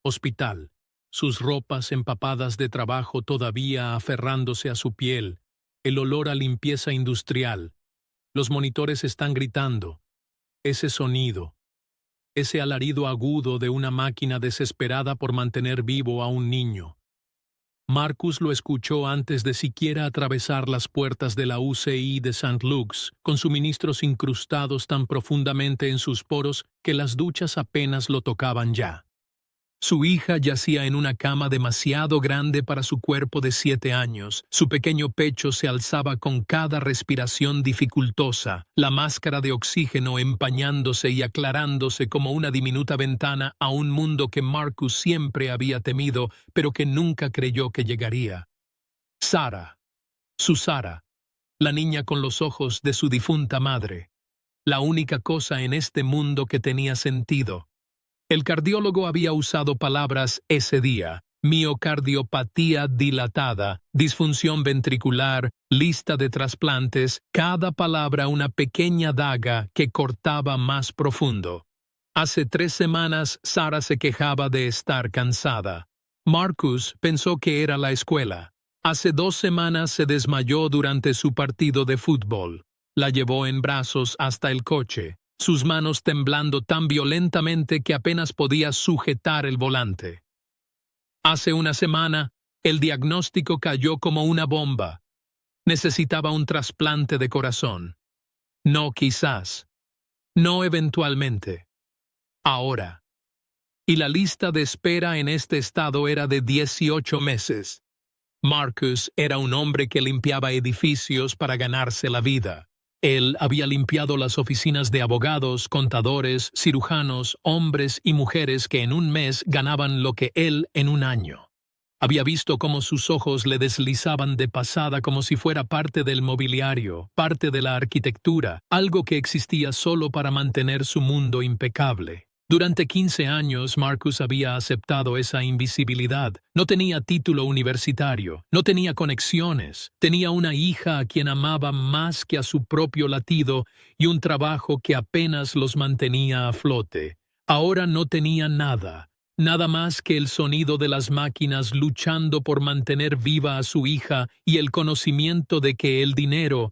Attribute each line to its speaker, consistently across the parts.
Speaker 1: Hospital. Sus ropas empapadas de trabajo todavía aferrándose a su piel. El olor a limpieza industrial. Los monitores están gritando. Ese sonido. Ese alarido agudo de una máquina desesperada por mantener vivo a un niño. Marcus lo escuchó antes de siquiera atravesar las puertas de la UCI de St. Luke's, con suministros incrustados tan profundamente en sus poros que las duchas apenas lo tocaban ya. Su hija yacía en una cama demasiado grande para su cuerpo de 7 años. Su pequeño pecho se alzaba con cada respiración dificultosa, la máscara de oxígeno empañándose y aclarándose como una diminuta ventana a un mundo que Marcus siempre había temido, pero que nunca creyó que llegaría. Sara, su Sara, la niña con los ojos de su difunta madre, la única cosa en este mundo que tenía sentido. El cardiólogo había usado palabras ese día: miocardiopatía dilatada, disfunción ventricular, lista de trasplantes, cada palabra una pequeña daga que cortaba más profundo. Hace 3 semanas Sara se quejaba de estar cansada. Marcus pensó que era la escuela. Hace 2 semanas se desmayó durante su partido de fútbol. La llevó en brazos hasta el coche, sus manos temblando tan violentamente que apenas podía sujetar el volante. Hace 1 semana, el diagnóstico cayó como una bomba. Necesitaba un trasplante de corazón. No quizás. No eventualmente. Ahora. Y la lista de espera en este estado era de 18 meses. Marcus era un hombre que limpiaba edificios para ganarse la vida. Él había limpiado las oficinas de abogados, contadores, cirujanos, hombres y mujeres que en un mes ganaban lo que él en un año. Había visto cómo sus ojos le deslizaban de pasada como si fuera parte del mobiliario, parte de la arquitectura, algo que existía solo para mantener su mundo impecable. Durante 15 años Marcus había aceptado esa invisibilidad. No tenía título universitario, no tenía conexiones, tenía una hija a quien amaba más que a su propio latido y un trabajo que apenas los mantenía a flote. Ahora no tenía nada, nada más que el sonido de las máquinas luchando por mantener viva a su hija y el conocimiento de que el dinero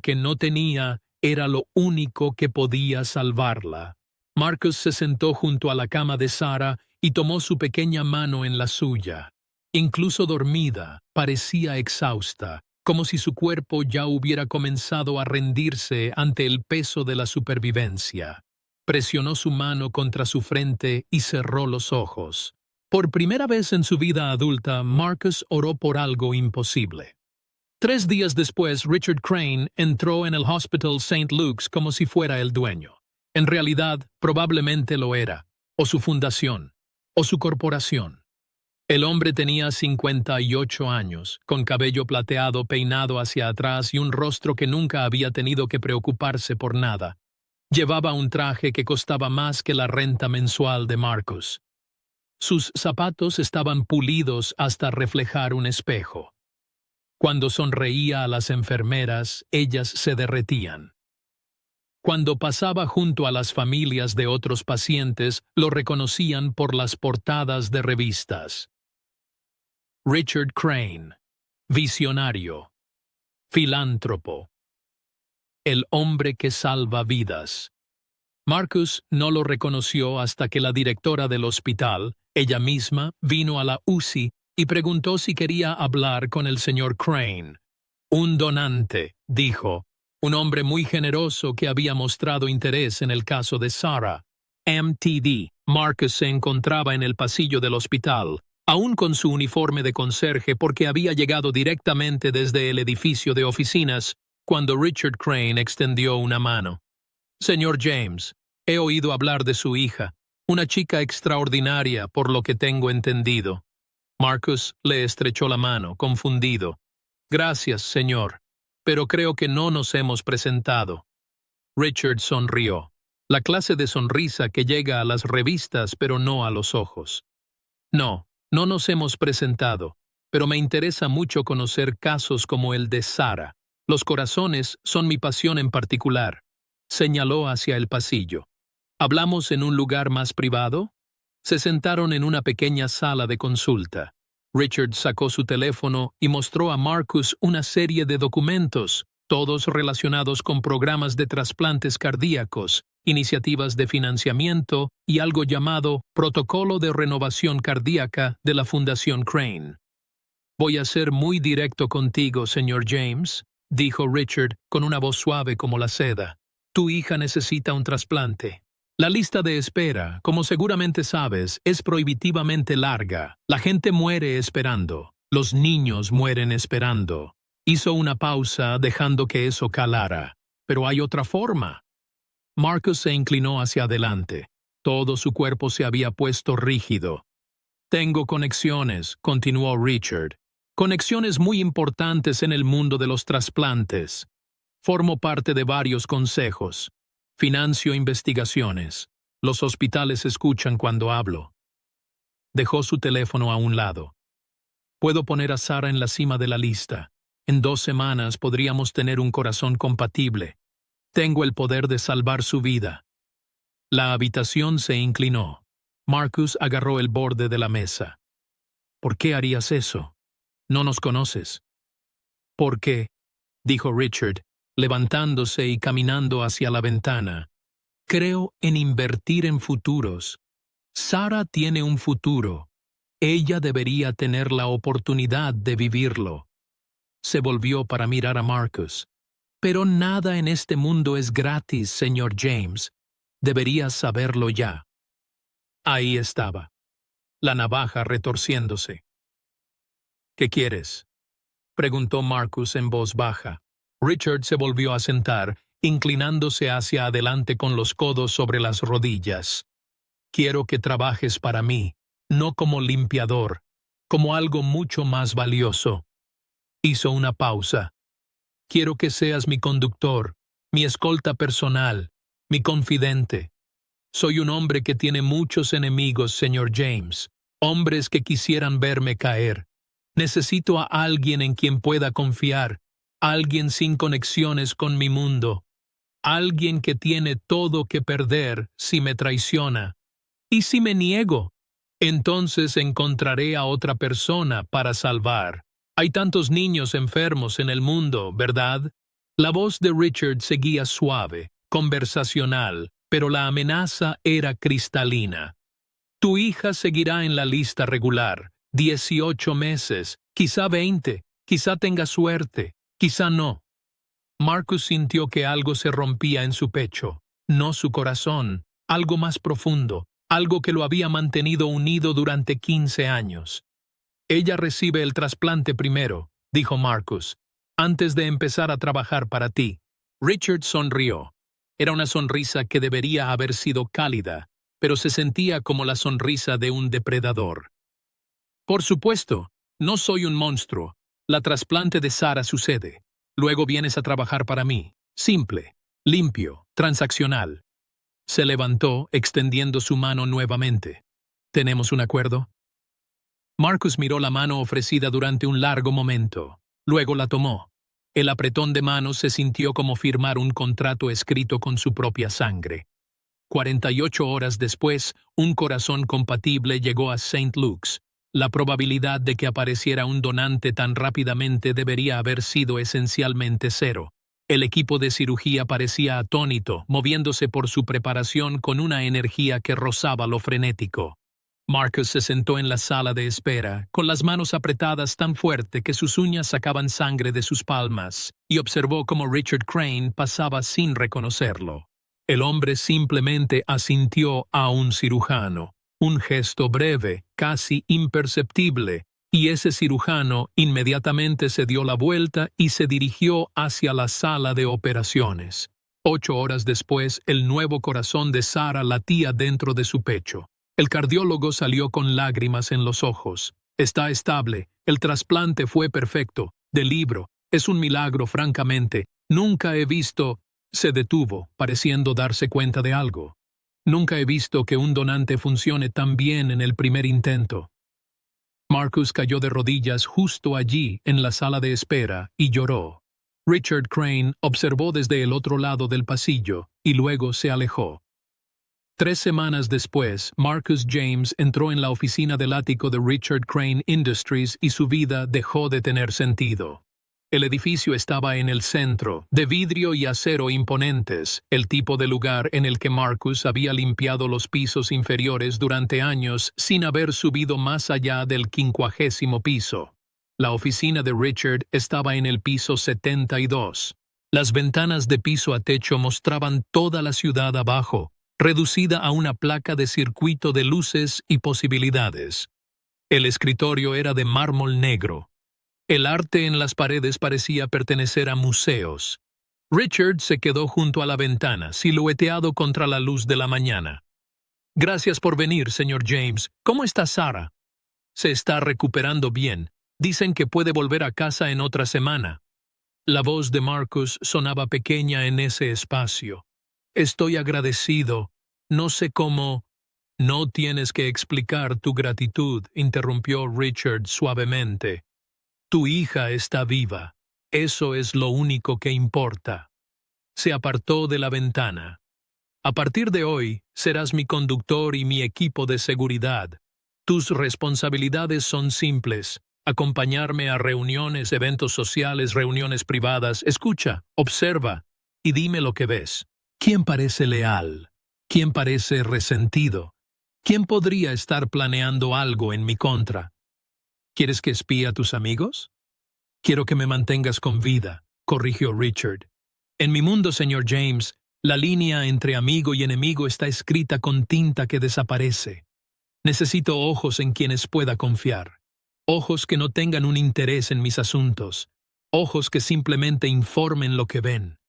Speaker 1: que no tenía, era lo único que podía salvarla. Marcus se sentó junto a la cama de Sara y tomó su pequeña mano en la suya. Incluso dormida, parecía exhausta, como si su cuerpo ya hubiera comenzado a rendirse ante el peso de la supervivencia. Presionó su mano contra su frente y cerró los ojos. Por primera vez en su vida adulta, Marcus oró por algo imposible. 3 días después, Richard Crane entró en el Hospital St. Luke's como si fuera el dueño. En realidad, probablemente lo era, o su fundación, o su corporación. El hombre tenía 58 años, con cabello plateado peinado hacia atrás y un rostro que nunca había tenido que preocuparse por nada. Llevaba un traje que costaba más que la renta mensual de Marcus. Sus zapatos estaban pulidos hasta reflejar un espejo. Cuando sonreía a las enfermeras, ellas se derretían. Cuando pasaba junto a las familias de otros pacientes, lo reconocían por las portadas de revistas. Richard Crane, visionario, filántropo, el hombre que salva vidas. Marcus no lo reconoció hasta que la directora del hospital, ella misma, vino a la UCI y preguntó si quería hablar con el señor Crane. Un donante, dijo. Un hombre muy generoso que había mostrado interés en el caso de Sara. MTD. Marcus se encontraba en el pasillo del hospital, aún con su uniforme de conserje porque había llegado directamente desde el edificio de oficinas, cuando Richard Crane extendió una mano. Señor James, he oído hablar de su hija, una chica extraordinaria por lo que tengo entendido. Marcus le estrechó la mano, confundido. Gracias, señor. Pero creo que no nos hemos presentado. Richard sonrió, la clase de sonrisa que llega a las revistas pero no a los ojos. No nos hemos presentado, pero me interesa mucho conocer casos como el de Sara. Los corazones son mi pasión en particular. Señaló hacia el pasillo. ¿Hablamos en un lugar más privado? Se sentaron en una pequeña sala de consulta. Richard sacó su teléfono y mostró a Marcus una serie de documentos, todos relacionados con programas de trasplantes cardíacos, iniciativas de financiamiento y algo llamado Protocolo de Renovación Cardíaca de la Fundación Crane. «Voy a ser muy directo contigo, señor James», dijo Richard con una voz suave como la seda. «Tu hija necesita un trasplante. La lista de espera, como seguramente sabes, es prohibitivamente larga. La gente muere esperando. Los niños mueren esperando». Hizo una pausa dejando que eso calara. «Pero hay otra forma». Marcus se inclinó hacia adelante. Todo su cuerpo se había puesto rígido. «Tengo conexiones», continuó Richard. «Conexiones muy importantes en el mundo de los trasplantes. Formo parte de varios consejos. Financio investigaciones. Los hospitales escuchan cuando hablo». Dejó su teléfono a un lado. «Puedo poner a Sara en la cima de la lista. En 2 semanas podríamos tener un corazón compatible. Tengo el poder de salvar su vida». La habitación se inclinó. Marcus agarró el borde de la mesa. «¿Por qué harías eso? No nos conoces». «¿Por qué?», dijo Richard, levantándose y caminando hacia la ventana. «Creo en invertir en futuros. Sara tiene un futuro. Ella debería tener la oportunidad de vivirlo». Se volvió para mirar a Marcus. «Pero nada en este mundo es gratis, señor James. Deberías saberlo ya». Ahí estaba, la navaja retorciéndose. «¿Qué quieres?», preguntó Marcus en voz baja. Richard se volvió a sentar, inclinándose hacia adelante con los codos sobre las rodillas. «Quiero que trabajes para mí, no como limpiador, como algo mucho más valioso». Hizo una pausa. «Quiero que seas mi conductor, mi escolta personal, mi confidente. Soy un hombre que tiene muchos enemigos, señor James, hombres que quisieran verme caer. Necesito a alguien en quien pueda confiar, alguien sin conexiones con mi mundo, alguien que tiene todo que perder si me traiciona. Y si me niego, entonces encontraré a otra persona para salvar. Hay tantos niños enfermos en el mundo, ¿verdad?». La voz de Richard seguía suave, conversacional, pero la amenaza era cristalina. «Tu hija seguirá en la lista regular, 18 meses, quizá 20, quizá tenga suerte, quizá no». Marcus sintió que algo se rompía en su pecho, no su corazón, algo más profundo, algo que lo había mantenido unido durante 15 años. «Ella recibe el trasplante primero», dijo Marcus, «antes de empezar a trabajar para ti». Richard sonrió. Era una sonrisa que debería haber sido cálida, pero se sentía como la sonrisa de un depredador. «Por supuesto, no soy un monstruo. La trasplante de Sara sucede. Luego vienes a trabajar para mí. Simple, limpio, transaccional». Se levantó, extendiendo su mano nuevamente. «¿Tenemos un acuerdo?». Marcus miró la mano ofrecida durante un largo momento. Luego la tomó. El apretón de manos se sintió como firmar un contrato escrito con su propia sangre. 48 horas después, un corazón compatible llegó a St. Luke's. La probabilidad de que apareciera un donante tan rápidamente debería haber sido esencialmente cero. El equipo de cirugía parecía atónito, moviéndose por su preparación con una energía que rozaba lo frenético. Marcus se sentó en la sala de espera, con las manos apretadas tan fuerte que sus uñas sacaban sangre de sus palmas, y observó cómo Richard Crane pasaba sin reconocerlo. El hombre simplemente asintió a un cirujano, un gesto breve, casi imperceptible, y ese cirujano inmediatamente se dio la vuelta y se dirigió hacia la sala de operaciones. 8 horas después, el nuevo corazón de Sara latía dentro de su pecho. El cardiólogo salió con lágrimas en los ojos. «Está estable. El trasplante fue perfecto. Del libro. Es un milagro, francamente. Nunca he visto...». Se detuvo, pareciendo darse cuenta de algo. «Nunca he visto que un donante funcione tan bien en el primer intento». Marcus cayó de rodillas justo allí, en la sala de espera, y lloró. Richard Crane observó desde el otro lado del pasillo, y luego se alejó. 3 semanas después, Marcus James entró en la oficina del ático de Richard Crane Industries y su vida dejó de tener sentido. El edificio estaba en el centro, de vidrio y acero imponentes, el tipo de lugar en el que Marcus había limpiado los pisos inferiores durante años sin haber subido más allá del 50º piso. La oficina de Richard estaba en el piso 72. Las ventanas de piso a techo mostraban toda la ciudad abajo, reducida a una placa de circuito de luces y posibilidades. El escritorio era de mármol negro. El arte en las paredes parecía pertenecer a museos. Richard se quedó junto a la ventana, silueteado contra la luz de la mañana. «Gracias por venir, señor James. ¿Cómo está Sarah?» «Se está recuperando bien. Dicen que puede volver a casa en otra semana». La voz de Marcus sonaba pequeña en ese espacio. «Estoy agradecido. No sé cómo...» «No tienes que explicar tu gratitud», interrumpió Richard suavemente. «Tu hija está viva. Eso es lo único que importa». Se apartó de la ventana. «A partir de hoy, serás mi conductor y mi equipo de seguridad. Tus responsabilidades son simples. Acompañarme a reuniones, eventos sociales, reuniones privadas. Escucha, observa y dime lo que ves. ¿Quién parece leal? ¿Quién parece resentido? ¿Quién podría estar planeando algo en mi contra? ¿Quieres que espíe a tus amigos?» «Quiero que me mantengas con vida», corrigió Richard. «En mi mundo, señor James, la línea entre amigo y enemigo está escrita con tinta que desaparece. Necesito ojos en quienes pueda confiar. Ojos que no tengan un interés en mis asuntos. Ojos que simplemente informen lo que ven».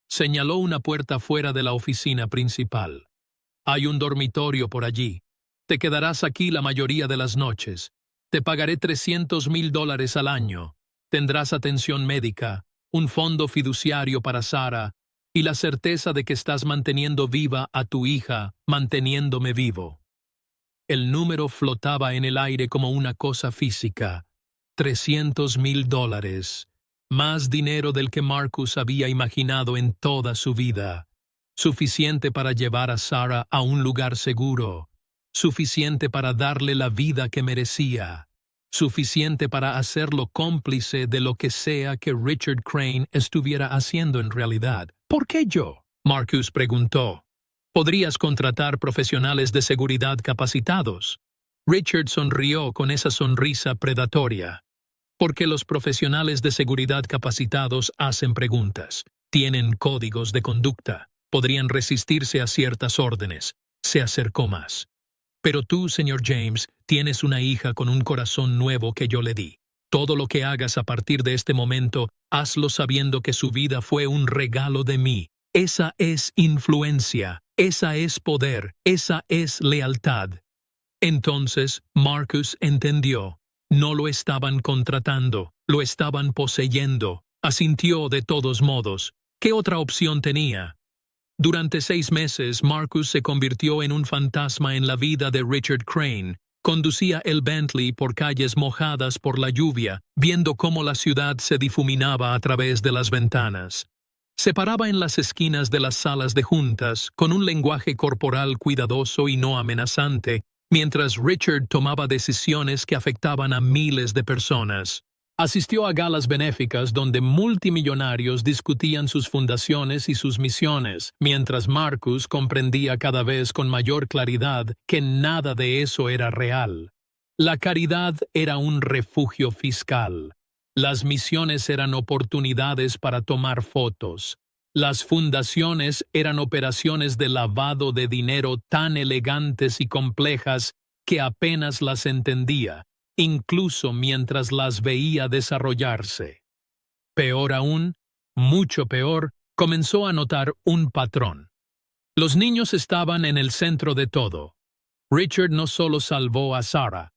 Speaker 1: Señaló una puerta fuera de la oficina principal. «Hay un dormitorio por allí. Te quedarás aquí la mayoría de las noches. Te pagaré $300,000 al año. Tendrás atención médica, un fondo fiduciario para Sarah y la certeza de que estás manteniendo viva a tu hija, manteniéndome vivo». El número flotaba en el aire como una cosa física. $300,000. Más dinero del que Marcus había imaginado en toda su vida. Suficiente para llevar a Sarah a un lugar seguro. Suficiente para darle la vida que merecía. Suficiente para hacerlo cómplice de lo que sea que Richard Crane estuviera haciendo en realidad. «¿Por qué yo?», Marcus preguntó. «Podrías contratar profesionales de seguridad capacitados». Richard sonrió con esa sonrisa predatoria. «Porque los profesionales de seguridad capacitados hacen preguntas, tienen códigos de conducta, podrían resistirse a ciertas órdenes». Se acercó más. «Pero tú, señor James, tienes una hija con un corazón nuevo que yo le di. Todo lo que hagas a partir de este momento, hazlo sabiendo que su vida fue un regalo de mí. Esa es influencia, esa es poder, esa es lealtad». Entonces Marcus entendió. No lo estaban contratando, lo estaban poseyendo. Asintió de todos modos. ¿Qué otra opción tenía? Durante 6 meses, Marcus se convirtió en un fantasma en la vida de Richard Crane. Conducía el Bentley por calles mojadas por la lluvia, viendo cómo la ciudad se difuminaba a través de las ventanas. Se paraba en las esquinas de las salas de juntas, con un lenguaje corporal cuidadoso y no amenazante, mientras Richard tomaba decisiones que afectaban a miles de personas. Asistió a galas benéficas donde multimillonarios discutían sus fundaciones y sus misiones, mientras Marcus comprendía cada vez con mayor claridad que nada de eso era real. La caridad era un refugio fiscal. Las misiones eran oportunidades para tomar fotos. Las fundaciones eran operaciones de lavado de dinero tan elegantes y complejas que apenas las entendía, incluso mientras las veía desarrollarse. Peor aún, mucho peor, comenzó a notar un patrón. Los niños estaban en el centro de todo. Richard no solo salvó a Sarah.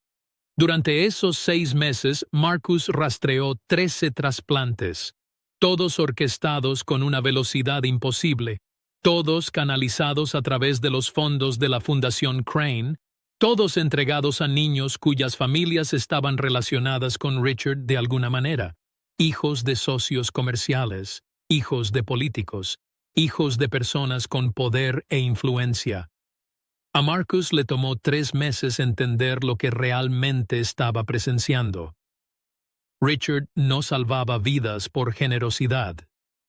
Speaker 1: Durante esos 6 meses, Marcus rastreó 13 trasplantes, todos orquestados con una velocidad imposible, todos canalizados a través de los fondos de la Fundación Crane, todos entregados a niños cuyas familias estaban relacionadas con Richard de alguna manera, hijos de socios comerciales, hijos de políticos, hijos de personas con poder e influencia. A Marcus le tomó 3 meses entender lo que realmente estaba presenciando. Richard no salvaba vidas por generosidad.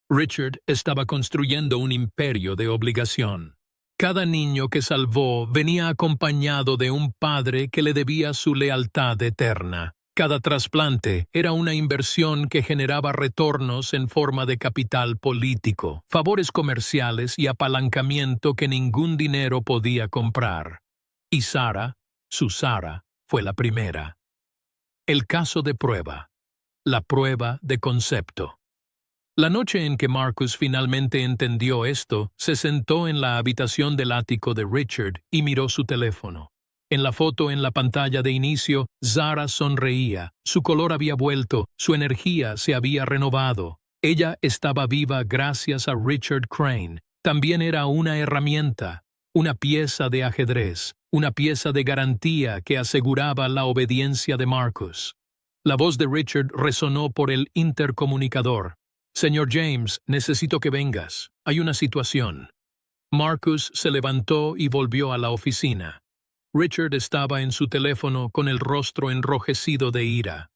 Speaker 1: Richard estaba construyendo un imperio de obligación. Cada niño que salvó venía acompañado de un padre que le debía su lealtad eterna. Cada trasplante era una inversión que generaba retornos en forma de capital político, favores comerciales y apalancamiento que ningún dinero podía comprar. Y Sarah, su Sarah, fue la primera. El caso de prueba. La prueba de concepto. La noche en que Marcus finalmente entendió esto, se sentó en la habitación del ático de Richard y miró su teléfono. En la foto en la pantalla de inicio, Sarah sonreía, su color había vuelto, su energía se había renovado. Ella estaba viva gracias a Richard Crane. También era una herramienta, una pieza de ajedrez, una pieza de garantía que aseguraba la obediencia de Marcus. La voz de Richard resonó por el intercomunicador. «Señor James, necesito que vengas. Hay una situación». Marcus se levantó y volvió a la oficina. Richard estaba en su teléfono con el rostro enrojecido de ira.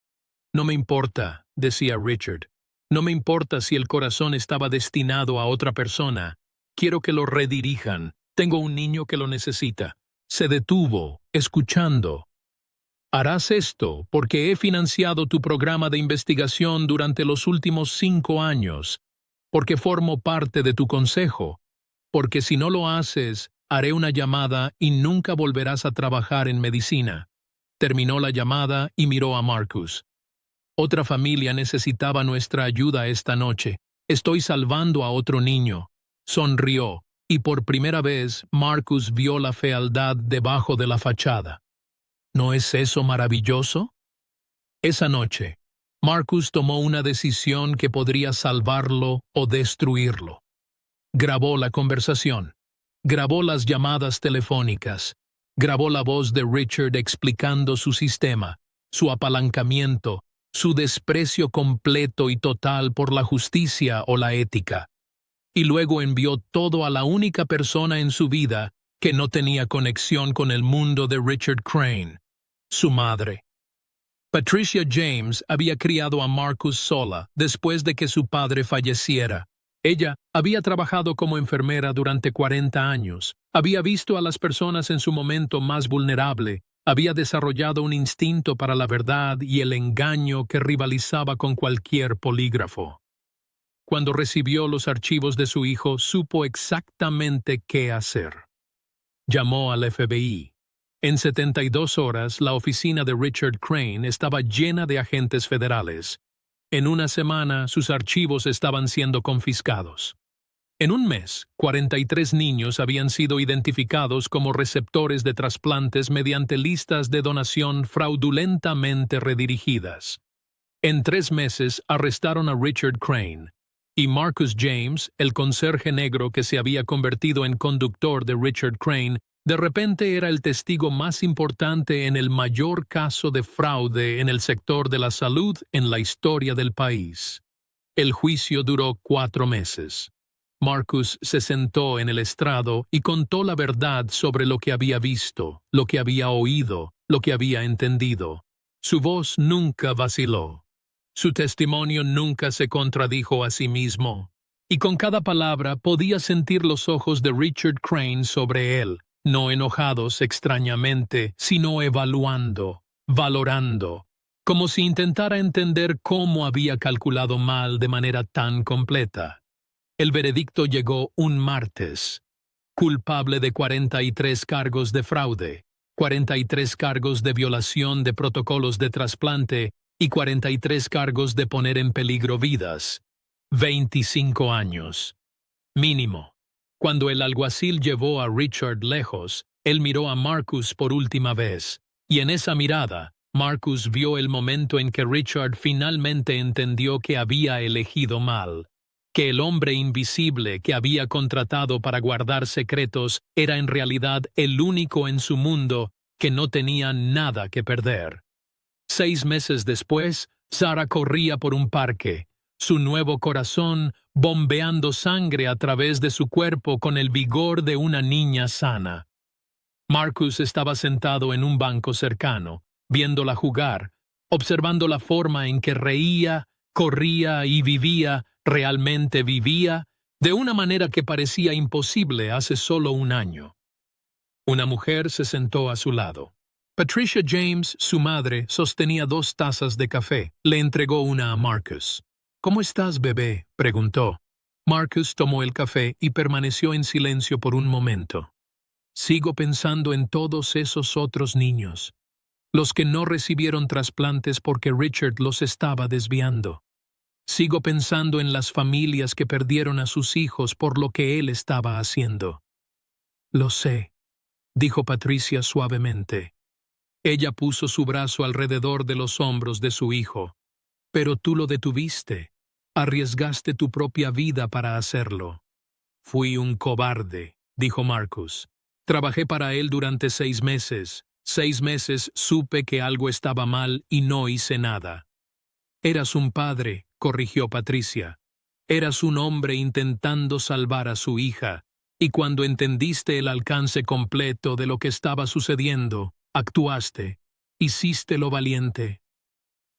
Speaker 1: «No me importa», decía Richard. «No me importa si el corazón estaba destinado a otra persona. Quiero que lo redirijan. Tengo un niño que lo necesita». Se detuvo, escuchando. «Harás esto porque he financiado tu programa de investigación durante los últimos 5 años, porque formo parte de tu consejo, porque si no lo haces, haré una llamada y nunca volverás a trabajar en medicina». Terminó la llamada y miró a Marcus. «Otra familia necesitaba nuestra ayuda esta noche. Estoy salvando a otro niño». Sonrió, y por primera vez Marcus vio la fealdad debajo de la fachada. ¿No es eso maravilloso? Esa noche, Marcus tomó una decisión que podría salvarlo o destruirlo. Grabó la conversación, grabó las llamadas telefónicas, grabó la voz de Richard explicando su sistema, su apalancamiento, su desprecio completo y total por la justicia o la ética. Y luego envió todo a la única persona en su vida que no tenía conexión con el mundo de Richard Crane. Su madre. Patricia James había criado a Marcus sola después de que su padre falleciera. Ella había trabajado como enfermera durante 40 años, había visto a las personas en su momento más vulnerable, había desarrollado un instinto para la verdad y el engaño que rivalizaba con cualquier polígrafo. Cuando recibió los archivos de su hijo, supo exactamente qué hacer. Llamó al FBI. En 72 horas, la oficina de Richard Crane estaba llena de agentes federales. En una semana, sus archivos estaban siendo confiscados. En un mes, 43 niños habían sido identificados como receptores de trasplantes mediante listas de donación fraudulentamente redirigidas. En 3 meses, arrestaron a Richard Crane. Y Marcus James, el conserje negro que se había convertido en conductor de Richard Crane, de repente era el testigo más importante en el mayor caso de fraude en el sector de la salud en la historia del país. El juicio duró 4 meses. Marcus se sentó en el estrado y contó la verdad sobre lo que había visto, lo que había oído, lo que había entendido. Su voz nunca vaciló. Su testimonio nunca se contradijo a sí mismo. Y con cada palabra podía sentir los ojos de Richard Crane sobre él, no enojados extrañamente, sino evaluando, valorando, como si intentara entender cómo había calculado mal de manera tan completa. El veredicto llegó un martes. Culpable de 43 cargos de fraude, 43 cargos de violación de protocolos de trasplante y 43 cargos de poner en peligro vidas. 25 años. Mínimo. Cuando el alguacil llevó a Richard lejos, él miró a Marcus por última vez, y en esa mirada, Marcus vio el momento en que Richard finalmente entendió que había elegido mal, que el hombre invisible que había contratado para guardar secretos era en realidad el único en su mundo que no tenía nada que perder. 6 meses después, Sarah corría por un parque, su nuevo corazón bombeando sangre a través de su cuerpo con el vigor de una niña sana. Marcus estaba sentado en un banco cercano, viéndola jugar, observando la forma en que reía, corría y vivía, realmente vivía, de una manera que parecía imposible hace solo un año. Una mujer se sentó a su lado. Patricia James, su madre, sostenía 2 tazas de café. Le entregó una a Marcus. «¿Cómo estás, bebé?», preguntó. Marcus tomó el café y permaneció en silencio por un momento. «Sigo pensando en todos esos otros niños, los que no recibieron trasplantes porque Richard los estaba desviando. Sigo pensando en las familias que perdieron a sus hijos por lo que él estaba haciendo». «Lo sé», dijo Patricia suavemente. Ella puso su brazo alrededor de los hombros de su hijo. «Pero tú lo detuviste. Arriesgaste tu propia vida para hacerlo». «Fui un cobarde», dijo Marcus. «Trabajé para él durante 6 meses. 6 meses supe que algo estaba mal y no hice nada». «Eras un padre», corrigió Patricia. «Eras un hombre intentando salvar a su hija, y cuando entendiste el alcance completo de lo que estaba sucediendo, actuaste. Hiciste lo valiente».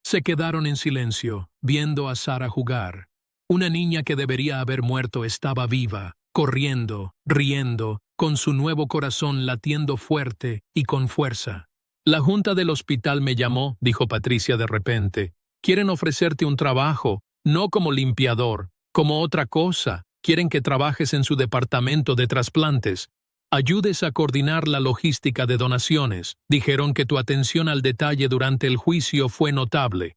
Speaker 1: Se quedaron en silencio, viendo a Sarah jugar. Una niña que debería haber muerto estaba viva, corriendo, riendo, con su nuevo corazón latiendo fuerte y con fuerza. «La junta del hospital me llamó», dijo Patricia de repente. «Quieren ofrecerte un trabajo, no como limpiador, como otra cosa. Quieren que trabajes en su departamento de trasplantes. Ayudes a coordinar la logística de donaciones. Dijeron que tu atención al detalle durante el juicio fue notable».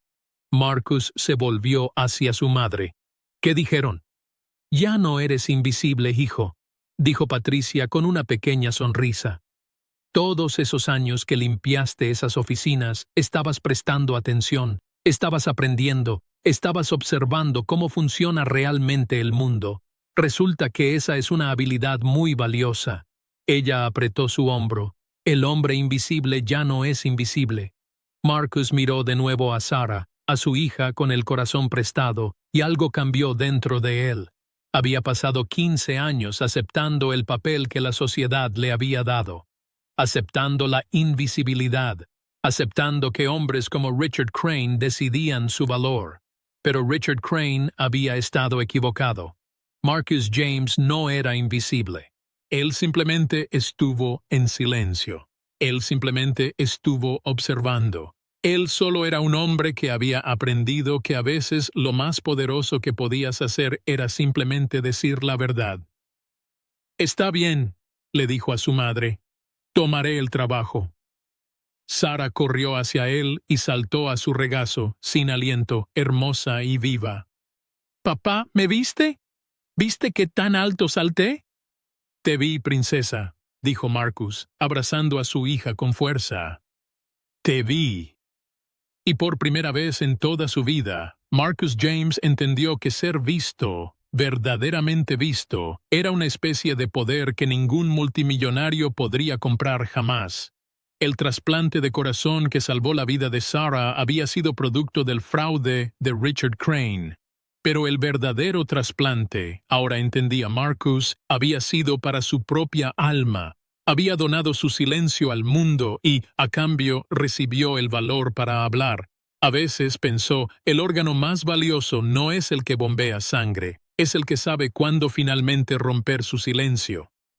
Speaker 1: Marcus se volvió hacia su madre. «¿Qué dijeron?» «Ya no eres invisible, hijo», dijo Patricia con una pequeña sonrisa. «Todos esos años que limpiaste esas oficinas, estabas prestando atención, estabas aprendiendo, estabas observando cómo funciona realmente el mundo. Resulta que esa es una habilidad muy valiosa». Ella apretó su hombro. El hombre invisible ya no es invisible. Marcus miró de nuevo a Sarah, a su hija con el corazón prestado, y algo cambió dentro de él. Había pasado 15 años aceptando el papel que la sociedad le había dado, aceptando la invisibilidad, aceptando que hombres como Richard Crane decidían su valor. Pero Richard Crane había estado equivocado. Marcus James no era invisible. Él simplemente estuvo en silencio. Él simplemente estuvo observando. Él solo era un hombre que había aprendido que a veces lo más poderoso que podías hacer era simplemente decir la verdad. «Está bien», le dijo a su madre. «Tomaré el trabajo». Sarah corrió hacia él y saltó a su regazo, sin aliento, hermosa y viva. «Papá, ¿me viste? ¿Viste qué tan alto salté?» «Te vi, princesa», dijo Marcus, abrazando a su hija con fuerza. «Te vi». Y por primera vez en toda su vida, Marcus James entendió que ser visto, verdaderamente visto, era una especie de poder que ningún multimillonario podría comprar jamás. El trasplante de corazón que salvó la vida de Sarah había sido producto del fraude de Richard Crane. Pero el verdadero trasplante, ahora entendía Marcus, había sido para su propia alma. Había donado su silencio al mundo y, a cambio, recibió el valor para hablar. A veces, pensó, el órgano más valioso no es el que bombea sangre, es el que sabe cuándo finalmente romper su silencio.